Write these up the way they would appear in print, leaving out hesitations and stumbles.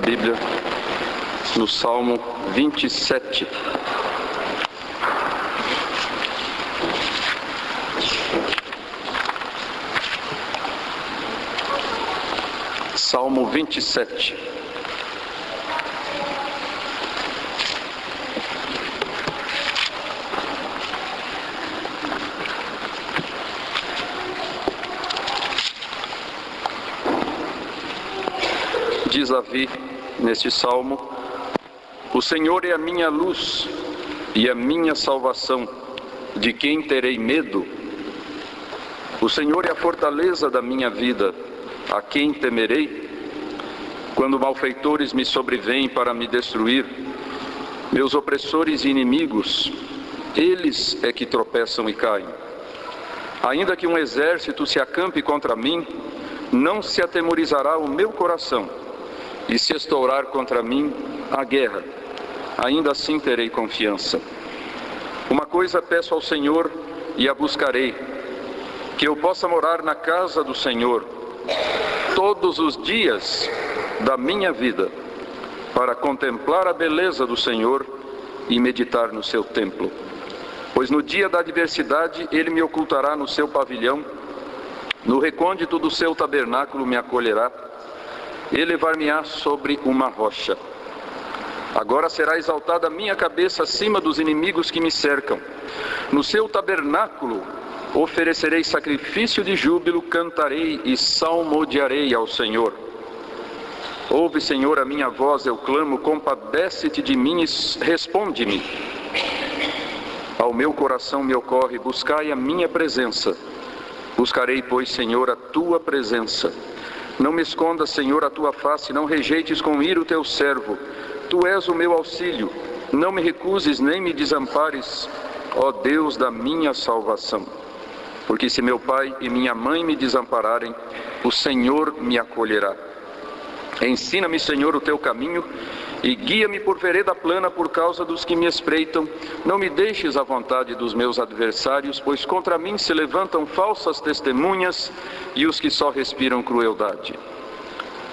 Bíblia no Salmo 27. Salmo 27. Diz Davi neste salmo: o Senhor é a minha luz e a minha salvação, de quem terei medo? O Senhor é a fortaleza da minha vida, a quem temerei? Quando malfeitores me sobrevêm para me destruir, meus opressores e inimigos, eles é que tropeçam e caem. Ainda que um exército se acampe contra mim, não se atemorizará o meu coração. E se estourar contra mim a guerra, ainda assim terei confiança. Uma coisa peço ao Senhor e a buscarei, que eu possa morar na casa do Senhor todos os dias da minha vida, para contemplar a beleza do Senhor e meditar no seu templo. Pois no dia da adversidade Ele me ocultará no seu pavilhão, no recôndito do seu tabernáculo me acolherá, elevar-me-á sobre uma rocha. Agora será exaltada a minha cabeça acima dos inimigos que me cercam. No seu tabernáculo oferecerei sacrifício de júbilo, cantarei e salmodiarei ao Senhor. Ouve, Senhor, a minha voz, eu clamo, compadece-te de mim e responde-me. Ao meu coração me ocorre, buscai a minha presença. Buscarei, pois, Senhor, a tua presença. Não me escondas, Senhor, a tua face, não rejeites com ira o teu servo. Tu és o meu auxílio, não me recuses nem me desampares, ó Deus da minha salvação. Porque se meu pai e minha mãe me desampararem, o Senhor me acolherá. Ensina-me, Senhor, o teu caminho e guia-me por vereda plana por causa dos que me espreitam. Não me deixes à vontade dos meus adversários, pois contra mim se levantam falsas testemunhas e os que só respiram crueldade.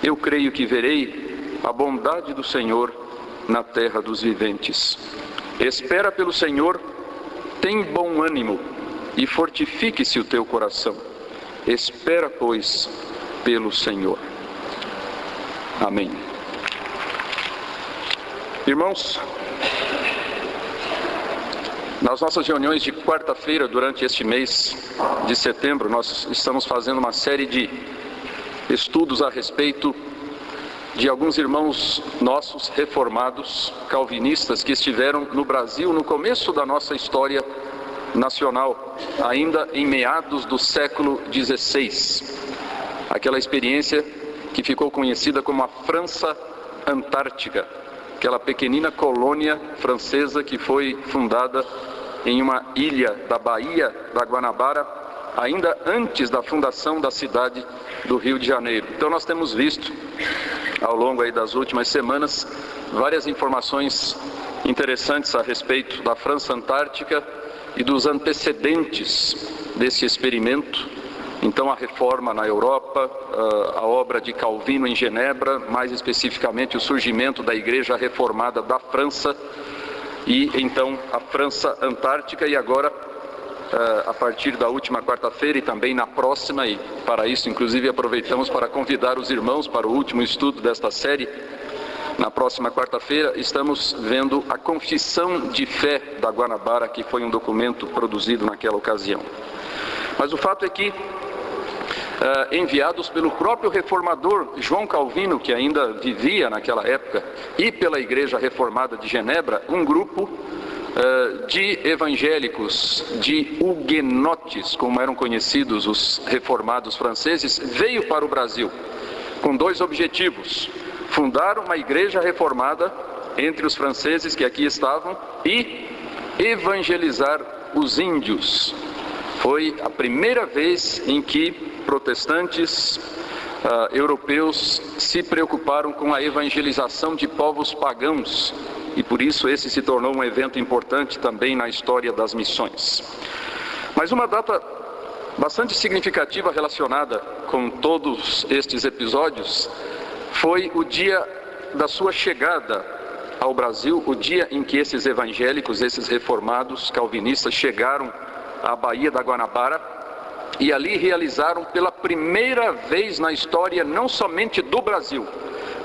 Eu creio que verei a bondade do Senhor na terra dos viventes. Espera pelo Senhor, tem bom ânimo e fortifique-se o teu coração. Espera, pois, pelo Senhor. Amém. Irmãos, nas nossas reuniões de quarta-feira, durante este mês de setembro, nós estamos fazendo uma série de estudos a respeito de alguns irmãos nossos reformados, calvinistas, que estiveram no Brasil no começo da nossa história nacional, ainda em meados do século XVI. Aquela experiência que ficou conhecida como a França Antártica, aquela pequenina colônia francesa que foi fundada em uma ilha da Baía da Guanabara, ainda antes da fundação da cidade do Rio de Janeiro. Então nós temos visto, ao longo aí das últimas semanas, várias informações interessantes a respeito da França Antártica e dos antecedentes desse experimento. Então a reforma na Europa, a obra de Calvino em Genebra, mais especificamente o surgimento da Igreja Reformada da França, e então a França Antártica, e agora, a partir da última quarta-feira e também na próxima, e para isso inclusive aproveitamos para convidar os irmãos para o último estudo desta série. Na próxima quarta-feira estamos vendo a Confissão de Fé da Guanabara, que foi um documento produzido naquela ocasião. Mas o fato é que, enviados pelo próprio reformador João Calvino, que ainda vivia naquela época, e pela Igreja Reformada de Genebra, um grupo de evangélicos, de huguenotes, como eram conhecidos os reformados franceses, veio para o Brasil com dois objetivos: fundar uma igreja reformada entre os franceses que aqui estavam e evangelizar os índios. Foi a primeira vez em que protestantes europeus se preocuparam com a evangelização de povos pagãos, e por isso esse se tornou um evento importante também na história das missões. Mas uma data bastante significativa relacionada com todos estes episódios foi o dia da sua chegada ao Brasil, o dia em que esses evangélicos, esses reformados calvinistas chegaram à Baía da Guanabara e ali realizaram pela primeira vez na história, não somente do Brasil,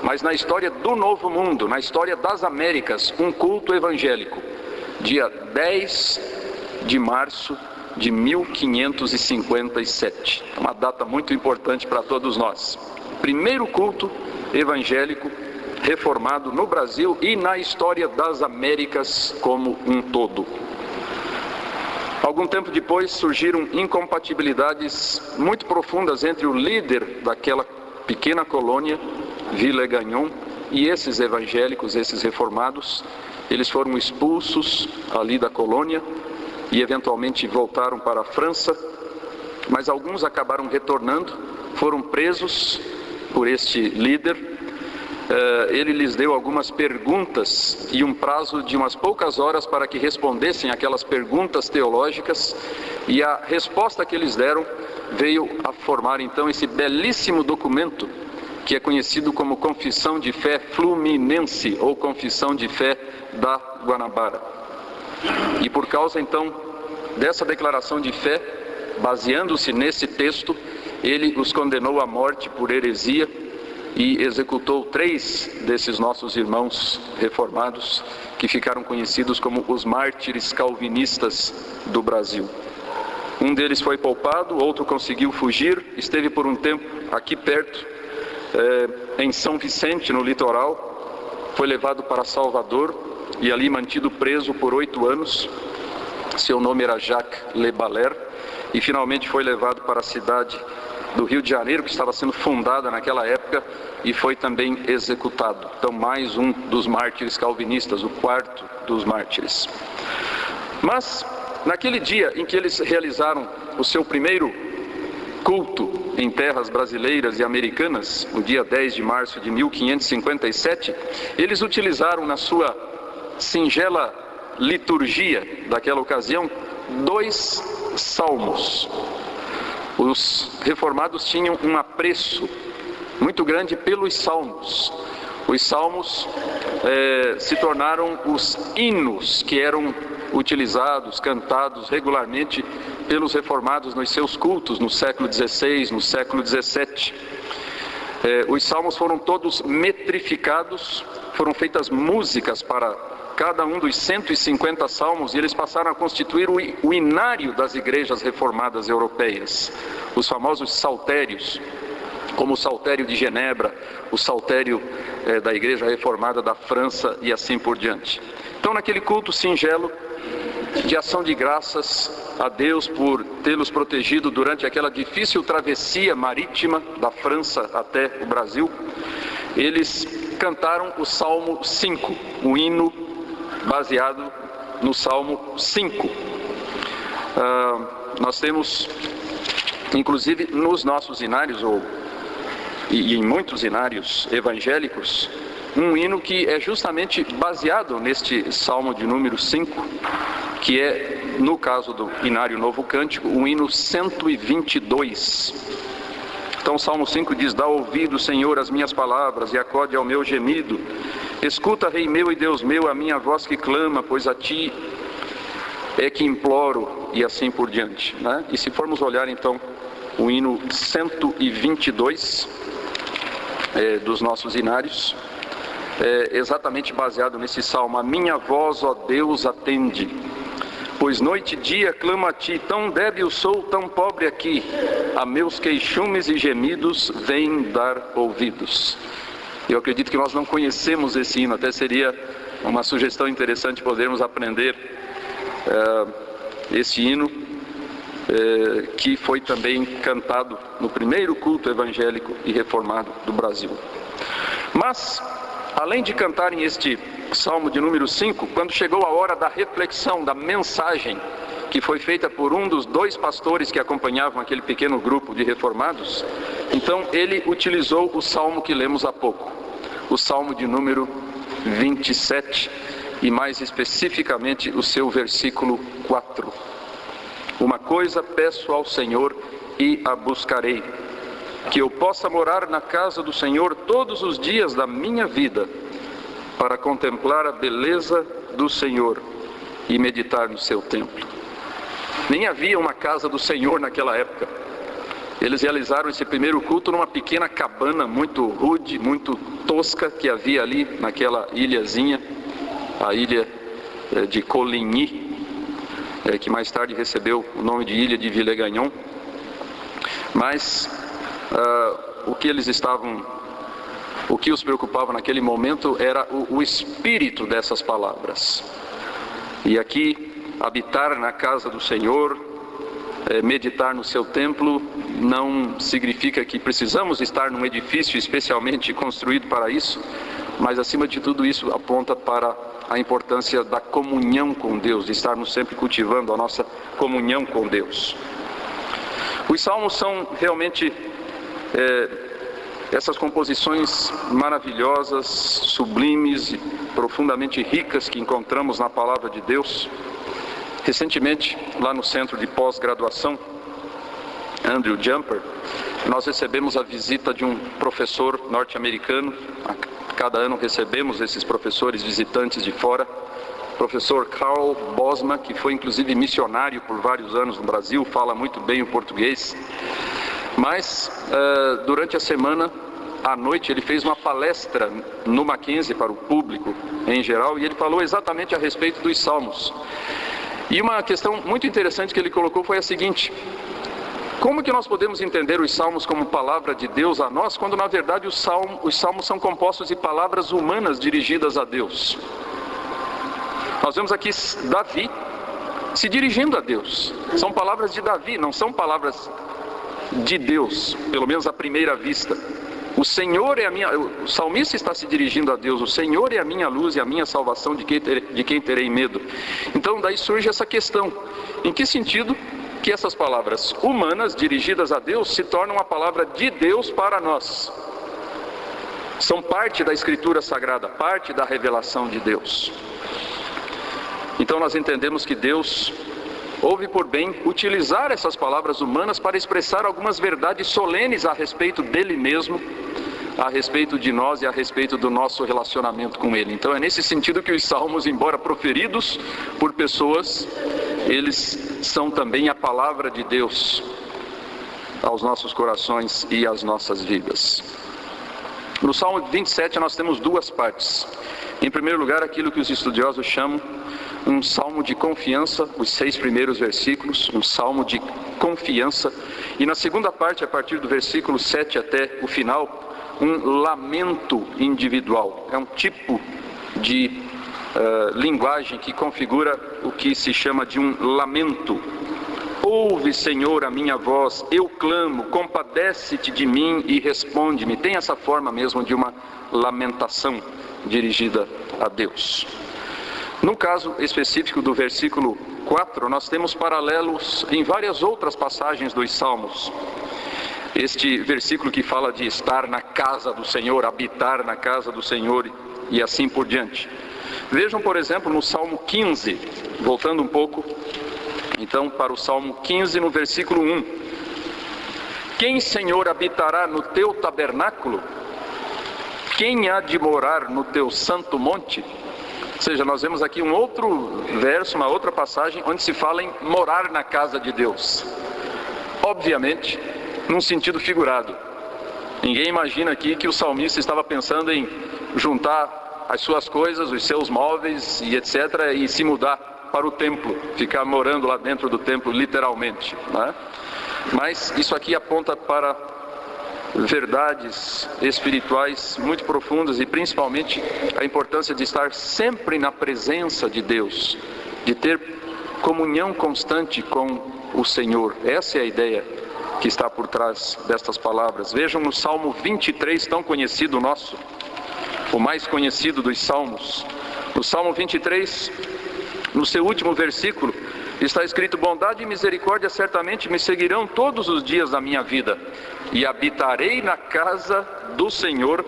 mas na história do Novo Mundo, na história das Américas, um culto evangélico. Dia 10 de março de 1557. Uma data muito importante para todos nós. Primeiro culto evangélico reformado no Brasil e na história das Américas como um todo. Algum tempo depois surgiram incompatibilidades muito profundas entre o líder daquela pequena colônia, Villegagnon, e esses evangélicos, esses reformados. Eles foram expulsos ali da colônia e eventualmente voltaram para a França, mas alguns acabaram retornando, foram presos por este líder. Ele lhes deu algumas perguntas e um prazo de umas poucas horas para que respondessem aquelas perguntas teológicas, e a resposta que eles deram veio a formar então esse belíssimo documento que é conhecido como Confissão de Fé Fluminense, ou Confissão de Fé da Guanabara. E por causa então dessa declaração de fé, baseando-se nesse texto, ele os condenou à morte por heresia e executou 3 desses nossos irmãos reformados, que ficaram conhecidos como os mártires calvinistas do Brasil. Um deles foi poupado, outro conseguiu fugir, esteve por um tempo aqui perto, em São Vicente, no litoral, foi levado para Salvador e ali mantido preso por 8 anos. Seu nome era Jacques Le Baler, e finalmente foi levado para a cidade do Rio de Janeiro, que estava sendo fundada naquela época, e foi também executado. Então, mais um dos mártires calvinistas, o 4º dos mártires. Mas, naquele dia em que eles realizaram o seu primeiro culto em terras brasileiras e americanas, no dia 10 de março de 1557, eles utilizaram na sua singela liturgia daquela ocasião 2 salmos. Os reformados tinham um apreço muito grande pelos salmos. Os salmos se tornaram os hinos que eram utilizados, cantados regularmente pelos reformados nos seus cultos no século XVI, no século XVII. Os salmos foram todos metrificados, foram feitas músicas para cada um dos 150 salmos, e eles passaram a constituir o inário das igrejas reformadas europeias, os famosos saltérios, como o Saltério de Genebra, o Saltério da Igreja Reformada da França e assim por diante. Então, naquele culto singelo de ação de graças a Deus por tê-los protegido durante aquela difícil travessia marítima da França até o Brasil, eles cantaram o Salmo 5, o hino baseado no Salmo 5. Nós temos, inclusive nos nossos hinários, e em muitos hinários evangélicos, um hino que é justamente baseado neste Salmo de número 5, que é, no caso do Hinário Novo Cântico, o hino 122. Então o Salmo 5 diz: dá ouvido, Senhor, às minhas palavras, e acode ao meu gemido. Escuta, Rei meu e Deus meu, a minha voz que clama, pois a Ti é que imploro, e assim por diante, né? E se formos olhar então o hino 122 dos nossos hinários, exatamente baseado nesse salmo: a minha voz, ó Deus, atende, pois noite e dia clamo a Ti, tão débil sou, tão pobre aqui, a meus queixumes e gemidos vem dar ouvidos. Eu acredito que nós não conhecemos esse hino, até seria uma sugestão interessante podermos aprender esse hino, que foi também cantado no primeiro culto evangélico e reformado do Brasil. Mas, além de cantarem este Salmo de número 5, quando chegou a hora da reflexão, da mensagem que foi feita por um dos 2 pastores que acompanhavam aquele pequeno grupo de reformados, então ele utilizou o salmo que lemos há pouco, o Salmo de número 27, e mais especificamente o seu versículo 4. Uma coisa peço ao Senhor e a buscarei, que eu possa morar na casa do Senhor todos os dias da minha vida, para contemplar a beleza do Senhor e meditar no seu templo. Nem havia uma casa do Senhor naquela época. Eles realizaram esse primeiro culto numa pequena cabana muito rude, muito tosca, que havia ali naquela ilhazinha, a ilha de Coligny, que mais tarde recebeu o nome de Ilha de Villégagnon. Mas o que os preocupava naquele momento era o espírito dessas palavras. E aqui, habitar na casa do Senhor, meditar no seu templo, não significa que precisamos estar num edifício especialmente construído para isso, mas acima de tudo isso aponta para a importância da comunhão com Deus, de estarmos sempre cultivando a nossa comunhão com Deus. Os salmos são realmente essas composições maravilhosas, sublimes e profundamente ricas que encontramos na palavra de Deus. Recentemente, lá no centro de pós-graduação, Andrew Jumper, nós recebemos a visita de um professor norte-americano. Cada ano recebemos esses professores visitantes de fora. Professor Carl Bosma, que foi inclusive missionário por vários anos no Brasil, fala muito bem o português. Mas, durante a semana, à noite, ele fez uma palestra no Mackenzie para o público em geral, e ele falou exatamente a respeito dos salmos. E uma questão muito interessante que ele colocou foi a seguinte: como que nós podemos entender os salmos como palavra de Deus a nós, quando na verdade os salmos são compostos de palavras humanas dirigidas a Deus? Nós vemos aqui Davi se dirigindo a Deus. São palavras de Davi, não são palavras de Deus, pelo menos à primeira vista. O Senhor é o salmista está se dirigindo a Deus. O Senhor é a minha luz e a minha salvação, de quem terei medo. Então daí surge essa questão: em que sentido que essas palavras humanas dirigidas a Deus se tornam a palavra de Deus para nós? São parte da Escritura Sagrada, parte da revelação de Deus. Então nós entendemos que Deus houve por bem utilizar essas palavras humanas para expressar algumas verdades solenes a respeito dele mesmo, a respeito de nós e a respeito do nosso relacionamento com ele. Então é nesse sentido que os salmos, embora proferidos por pessoas, eles são também a palavra de Deus aos nossos corações e às nossas vidas. No Salmo 27 nós temos duas partes. Em primeiro lugar, aquilo que os estudiosos chamam um salmo de confiança, os 6 primeiros versículos, um salmo de confiança. E na segunda parte, a partir do versículo 7 até o final, um lamento individual. É um tipo de linguagem que configura o que se chama de um lamento. Ouve, Senhor, a minha voz, eu clamo, compadece-te de mim e responde-me. Tem essa forma mesmo de uma lamentação dirigida a Deus. No caso específico do versículo 4, nós temos paralelos em várias outras passagens dos Salmos. Este versículo que fala de estar na casa do Senhor, habitar na casa do Senhor e assim por diante. Vejam, por exemplo, no Salmo 15, voltando um pouco, então, para o Salmo 15, no versículo 1. Quem, Senhor, habitará no teu tabernáculo? Quem há de morar no teu santo monte? Ou seja, nós vemos aqui um outro verso, uma outra passagem, onde se fala em morar na casa de Deus. Obviamente, num sentido figurado. Ninguém imagina aqui que o salmista estava pensando em juntar as suas coisas, os seus móveis e etc. e se mudar para o templo, ficar morando lá dentro do templo, literalmente, né? Mas isso aqui aponta para verdades espirituais muito profundas e principalmente a importância de estar sempre na presença de Deus, de ter comunhão constante com o Senhor. Essa é a ideia que está por trás destas palavras. Vejam no Salmo 23, tão conhecido nosso, o mais conhecido dos Salmos. No Salmo 23, no seu último versículo, está escrito: bondade e misericórdia certamente me seguirão todos os dias da minha vida, e habitarei na casa do Senhor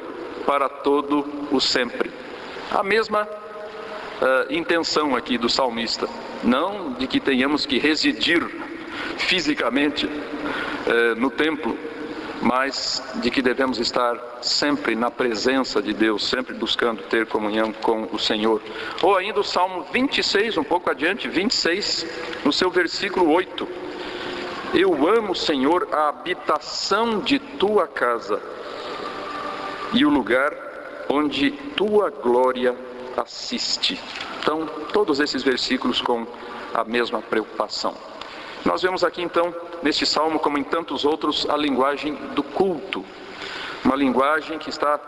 para todo o sempre. A mesma intenção aqui do salmista, não de que tenhamos que residir fisicamente no templo, mas de que devemos estar sempre na presença de Deus, sempre buscando ter comunhão com o Senhor. Ou ainda o Salmo 26, um pouco adiante, 26, no seu versículo 8. Eu amo, Senhor, a habitação de tua casa e o lugar onde tua glória assiste. Então, todos esses versículos com a mesma preocupação. Nós vemos aqui então, neste salmo, como em tantos outros, a linguagem do culto. Uma linguagem que está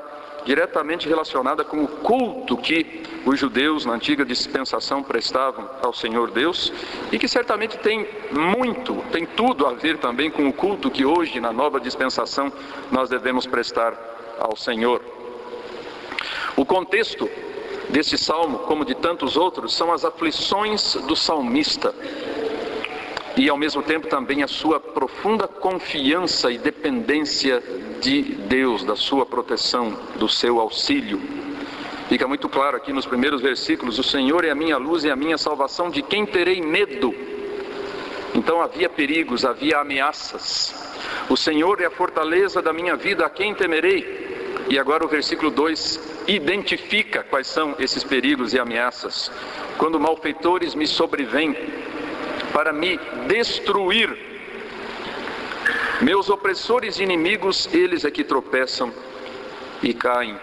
diretamente relacionada com o culto que os judeus na antiga dispensação prestavam ao Senhor Deus, e que certamente tem tudo a ver também com o culto que hoje, na nova dispensação, nós devemos prestar ao Senhor. O contexto deste salmo, como de tantos outros, são as aflições do salmista, e ao mesmo tempo também a sua profunda confiança e dependência de Deus, da sua proteção, do seu auxílio. Fica muito claro aqui nos primeiros versículos: o Senhor é a minha luz e a minha salvação, de quem terei medo? Então havia perigos, havia ameaças. O Senhor é a fortaleza da minha vida, a quem temerei? E agora o versículo 2 identifica quais são esses perigos e ameaças. Quando malfeitores me sobrevêm para me destruir, meus opressores e inimigos, eles é que tropeçam e caem.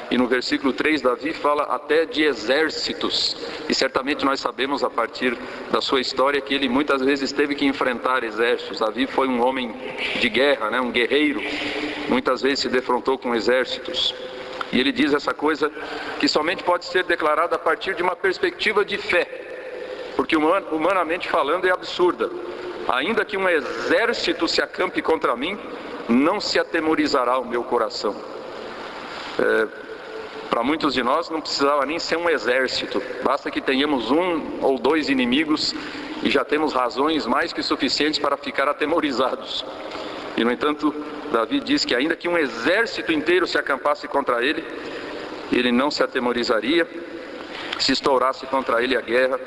E no versículo 3, Davi fala até de exércitos, e certamente nós sabemos a partir da sua história que ele muitas vezes teve que enfrentar exércitos. Davi foi um homem de guerra, um guerreiro, muitas vezes se defrontou com exércitos. E ele diz essa coisa que somente pode ser declarada a partir de uma perspectiva de fé, porque humanamente falando é absurda. Ainda que um exército se acampe contra mim, não se atemorizará o meu coração. Para muitos de nós não precisava nem ser um exército, basta que tenhamos um ou dois inimigos e já temos razões mais que suficientes para ficar atemorizados. E no entanto, Davi diz que ainda que um exército inteiro se acampasse contra ele, ele não se atemorizaria. Se estourasse contra ele a guerra,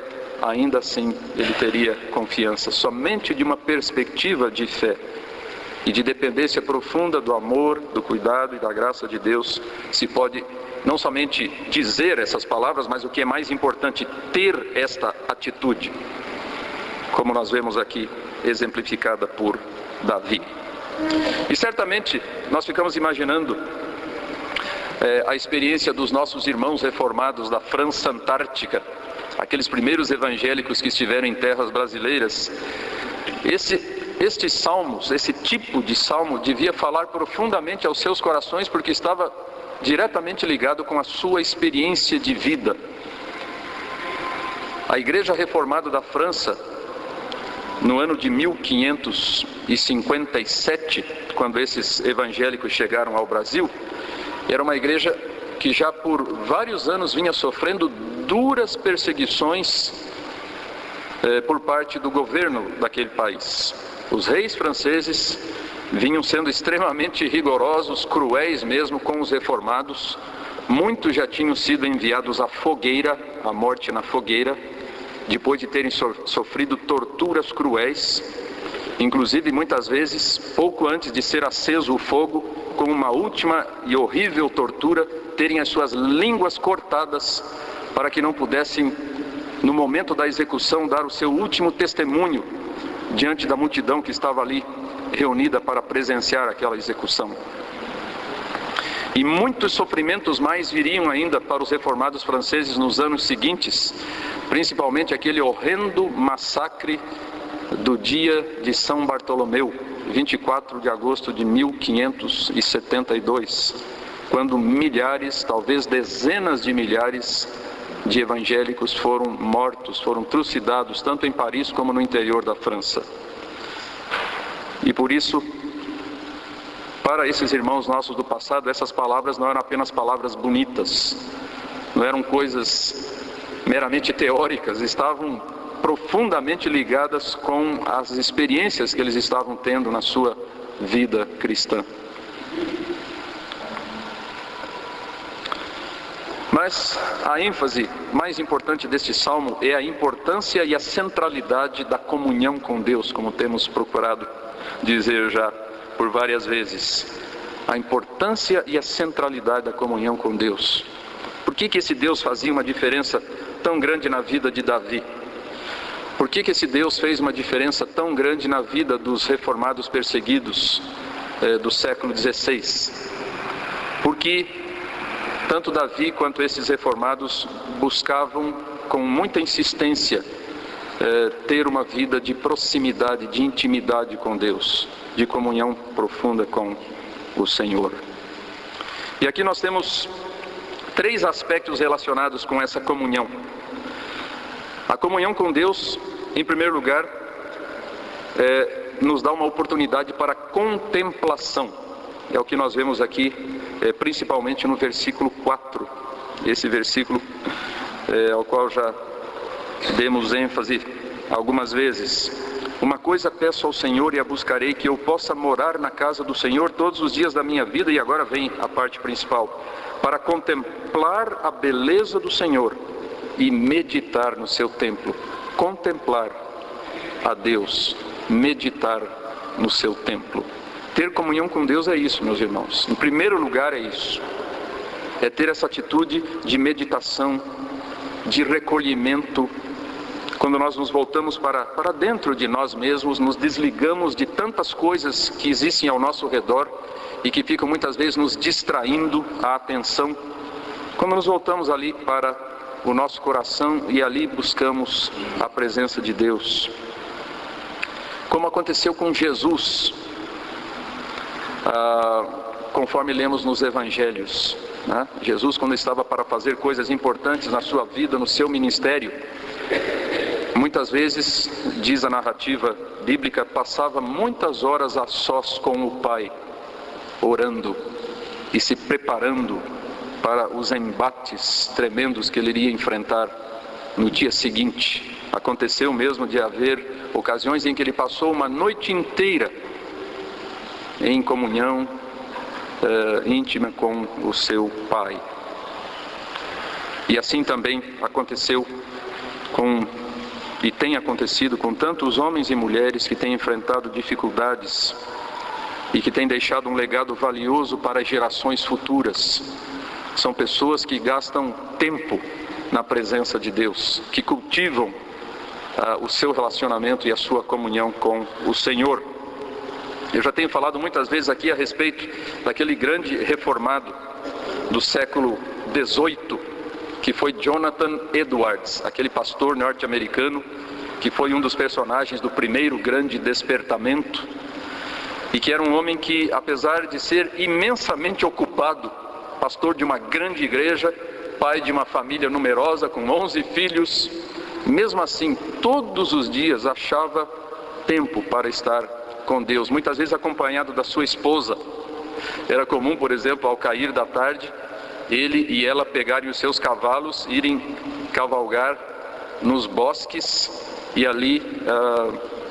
ainda assim ele teria confiança. Somente de uma perspectiva de fé e de dependência profunda do amor, do cuidado e da graça de Deus se pode não somente dizer essas palavras, mas o que é mais importante, ter esta atitude, como nós vemos aqui exemplificada por Davi. E certamente nós ficamos imaginando a experiência dos nossos irmãos reformados da França Antártica, aqueles primeiros evangélicos que estiveram em terras brasileiras. Estes salmos, esse tipo de salmo devia falar profundamente aos seus corações, porque estava diretamente ligado com a sua experiência de vida. A Igreja Reformada da França, no ano de 1557, quando esses evangélicos chegaram ao Brasil, era uma igreja que já por vários anos vinha sofrendo duras perseguições por parte do governo daquele país. Os reis franceses vinham sendo extremamente rigorosos, cruéis mesmo com os reformados. Muitos já tinham sido enviados à fogueira, à morte na fogueira, depois de terem sofrido torturas cruéis, inclusive muitas vezes, pouco antes de ser aceso o fogo, como uma última e horrível tortura, terem as suas línguas cortadas para que não pudessem, no momento da execução, dar o seu último testemunho diante da multidão que estava ali reunida para presenciar aquela execução. E muitos sofrimentos mais viriam ainda para os reformados franceses nos anos seguintes, principalmente aquele horrendo massacre do dia de São Bartolomeu, 24 de agosto de 1572, quando milhares, talvez dezenas de milhares de evangélicos foram mortos, foram trucidados, tanto em Paris como no interior da França. E por isso, para esses irmãos nossos do passado, essas palavras não eram apenas palavras bonitas, não eram coisas meramente teóricas, estavam profundamente ligadas com as experiências que eles estavam tendo na sua vida cristã. Mas a ênfase mais importante deste salmo é a importância e a centralidade da comunhão com Deus, como temos procurado dizer já por várias vezes a importância e a centralidade da comunhão com Deus. Por que esse Deus fazia uma diferença tão grande na vida de Davi? Por que esse Deus fez uma diferença tão grande na vida dos reformados perseguidos do século XVI? Porque tanto Davi quanto esses reformados buscavam com muita insistência ter uma vida de proximidade, de intimidade com Deus, de comunhão profunda com o Senhor. E aqui nós temos 3 aspectos relacionados com essa comunhão. A comunhão com Deus, em primeiro lugar, nos dá uma oportunidade para contemplação. É o que nós vemos aqui, principalmente no versículo 4. Esse versículo ao qual já demos ênfase algumas vezes. Uma coisa peço ao Senhor e a buscarei, que eu possa morar na casa do Senhor todos os dias da minha vida. E agora vem a parte principal: para contemplar a beleza do Senhor e meditar no seu templo. Contemplar a Deus, meditar no seu templo. Ter comunhão com Deus é isso, meus irmãos. Em primeiro lugar é isso. É ter essa atitude de meditação, de recolhimento. Quando nós nos voltamos para dentro de nós mesmos, nos desligamos de tantas coisas que existem ao nosso redor e que ficam muitas vezes nos distraindo a atenção. Quando nos voltamos ali para o nosso coração e ali buscamos a presença de Deus. Como aconteceu com Jesus, conforme lemos nos Evangelhos, né? Jesus, quando estava para fazer coisas importantes na sua vida, no seu ministério, muitas vezes, diz a narrativa bíblica, passava muitas horas a sós com o Pai, orando e se preparando para os embates tremendos que ele iria enfrentar no dia seguinte. Aconteceu mesmo de haver ocasiões em que ele passou uma noite inteira em comunhão íntima com o seu Pai. E assim também aconteceu e tem acontecido com tantos homens e mulheres que têm enfrentado dificuldades e que têm deixado um legado valioso para gerações futuras. São pessoas que gastam tempo na presença de Deus, que cultivam o seu relacionamento e a sua comunhão com o Senhor. Eu já tenho falado muitas vezes aqui a respeito daquele grande reformado do século XVIII, que foi Jonathan Edwards, aquele pastor norte-americano que foi um dos personagens do primeiro grande despertamento e que era um homem que, apesar de ser imensamente ocupado, pastor de uma grande igreja, pai de uma família numerosa com 11 filhos, mesmo assim, todos os dias achava tempo para estar com Deus, muitas vezes acompanhado da sua esposa. Era comum, por exemplo, ao cair da tarde, ele e ela pegarem os seus cavalos, irem cavalgar nos bosques e ali,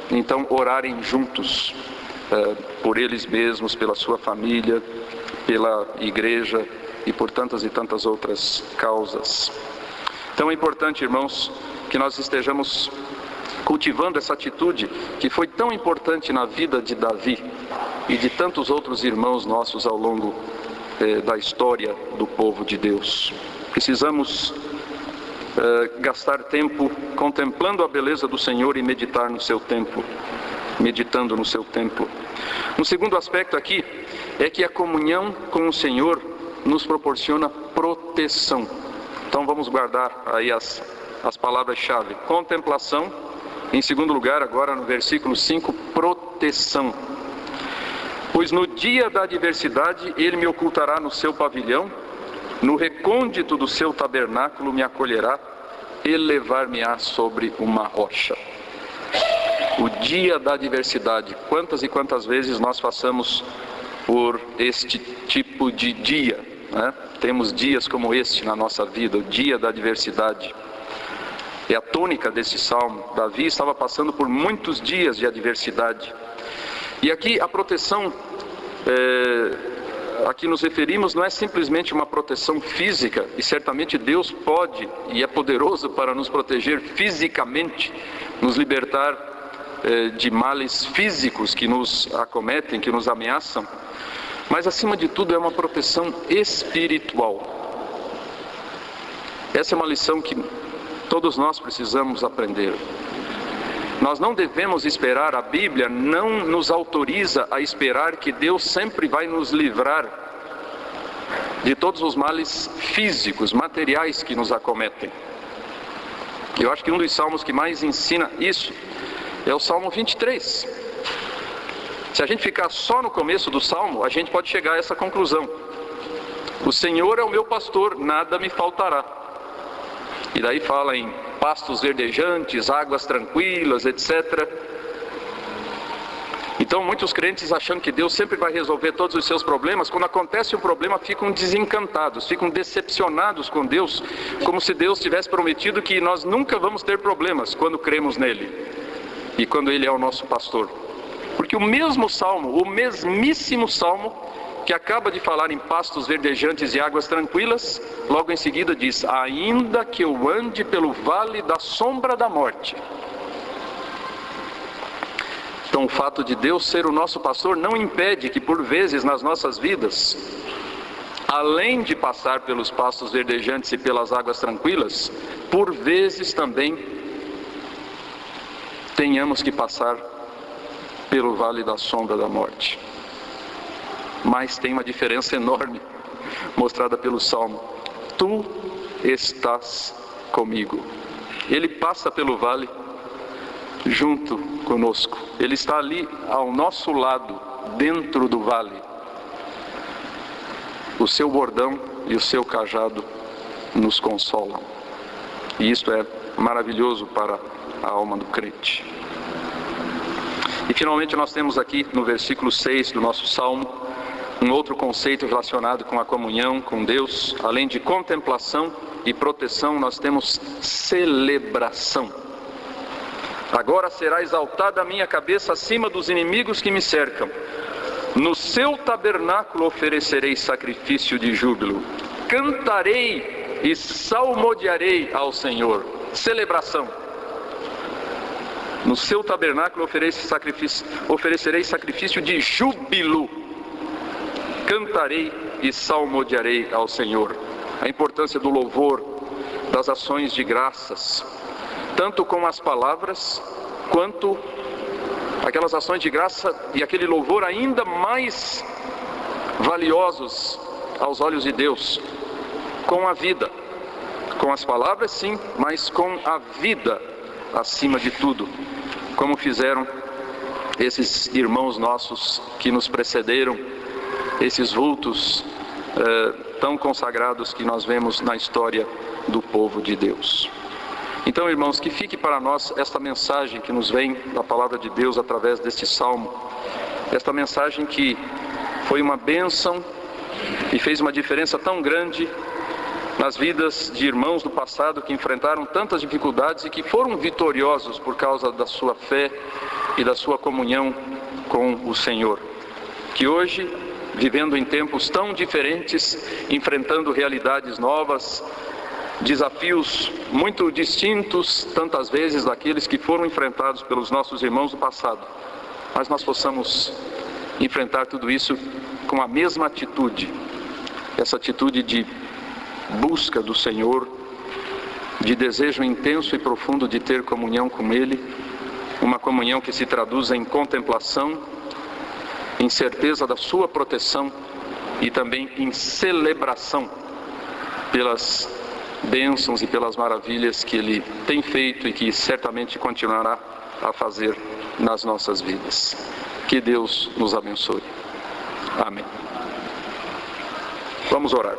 então, orarem juntos por eles mesmos, pela sua família, pela igreja e por tantas e tantas outras causas. Então é importante, irmãos, que nós estejamos cultivando essa atitude que foi tão importante na vida de Davi e de tantos outros irmãos nossos ao longo da história do povo de Deus. Precisamos gastar tempo contemplando a beleza do Senhor e meditar no seu templo, meditando no seu templo. Um segundo aspecto aqui é que a comunhão com o Senhor nos proporciona proteção. Então vamos guardar aí as palavras-chave: contemplação. Em segundo lugar, agora no versículo 5, proteção. Pois no dia da adversidade ele me ocultará no seu pavilhão, no recôndito do seu tabernáculo me acolherá, elevar-me-á sobre uma rocha. O dia da adversidade. Quantas e quantas vezes nós passamos por este tipo de dia, né? Temos dias como este na nossa vida, o dia da adversidade. É a tônica desse salmo. Davi estava passando por muitos dias de adversidade. E aqui a proteção a que nos referimos não é simplesmente uma proteção física, e certamente Deus pode e é poderoso para nos proteger fisicamente, nos libertar de males físicos que nos acometem, que nos ameaçam, mas acima de tudo é uma proteção espiritual. Essa é uma lição que todos nós precisamos aprender. Nós não devemos esperar, a Bíblia não nos autoriza a esperar que Deus sempre vai nos livrar de todos os males físicos, materiais que nos acometem. Eu acho que um dos salmos que mais ensina isso é o Salmo 23. Se a gente ficar só no começo do Salmo, a gente pode chegar a essa conclusão: o Senhor é o meu pastor, nada me faltará. E daí fala em pastos verdejantes, águas tranquilas, etc. Então muitos crentes, achando que Deus sempre vai resolver todos os seus problemas, quando acontece um problema ficam desencantados, ficam decepcionados com Deus, como se Deus tivesse prometido que nós nunca vamos ter problemas quando cremos nele e quando Ele é o nosso pastor. Porque o mesmo Salmo, o mesmíssimo Salmo, que acaba de falar em pastos verdejantes e águas tranquilas, logo em seguida diz: ainda que eu ande pelo vale da sombra da morte. Então o fato de Deus ser o nosso pastor não impede que por vezes nas nossas vidas, além de passar pelos pastos verdejantes e pelas águas tranquilas, por vezes também tenhamos que passar pelo vale da sombra da morte. Mas tem uma diferença enorme mostrada pelo Salmo: tu estás comigo. Ele passa pelo vale junto conosco, Ele está ali ao nosso lado, dentro do vale. O seu bordão e o seu cajado nos consolam, e isto é maravilhoso para a alma do crente. E finalmente nós temos aqui no versículo 6 do nosso Salmo um outro conceito relacionado com a comunhão com Deus. Além de contemplação e proteção, nós temos celebração. Agora será exaltada a minha cabeça acima dos inimigos que me cercam. No seu tabernáculo oferecerei sacrifício de júbilo. Cantarei e salmodiarei ao Senhor. Celebração. No seu tabernáculo oferecerei sacrifício de júbilo. Cantarei e salmodiarei ao Senhor. A importância do louvor, das ações de graças, tanto com as palavras, quanto aquelas ações de graça e aquele louvor ainda mais valiosos aos olhos de Deus, com a vida. Com as palavras sim, mas com a vida acima de tudo, como fizeram esses irmãos nossos que nos precederam, esses vultos tão consagrados que nós vemos na história do povo de Deus. Então, irmãos, que fique para nós esta mensagem que nos vem da palavra de Deus através deste salmo, esta mensagem que foi uma bênção e fez uma diferença tão grande nas vidas de irmãos do passado que enfrentaram tantas dificuldades e que foram vitoriosos por causa da sua fé e da sua comunhão com o Senhor. Que hoje, vivendo em tempos tão diferentes, enfrentando realidades novas, desafios muito distintos, tantas vezes, daqueles que foram enfrentados pelos nossos irmãos do passado, mas nós possamos enfrentar tudo isso com a mesma atitude, essa atitude de busca do Senhor, de desejo intenso e profundo de ter comunhão com Ele, uma comunhão que se traduz em contemplação, em certeza da sua proteção e também em celebração pelas bênçãos e pelas maravilhas que Ele tem feito e que certamente continuará a fazer nas nossas vidas. Que Deus nos abençoe. Amém. Vamos orar.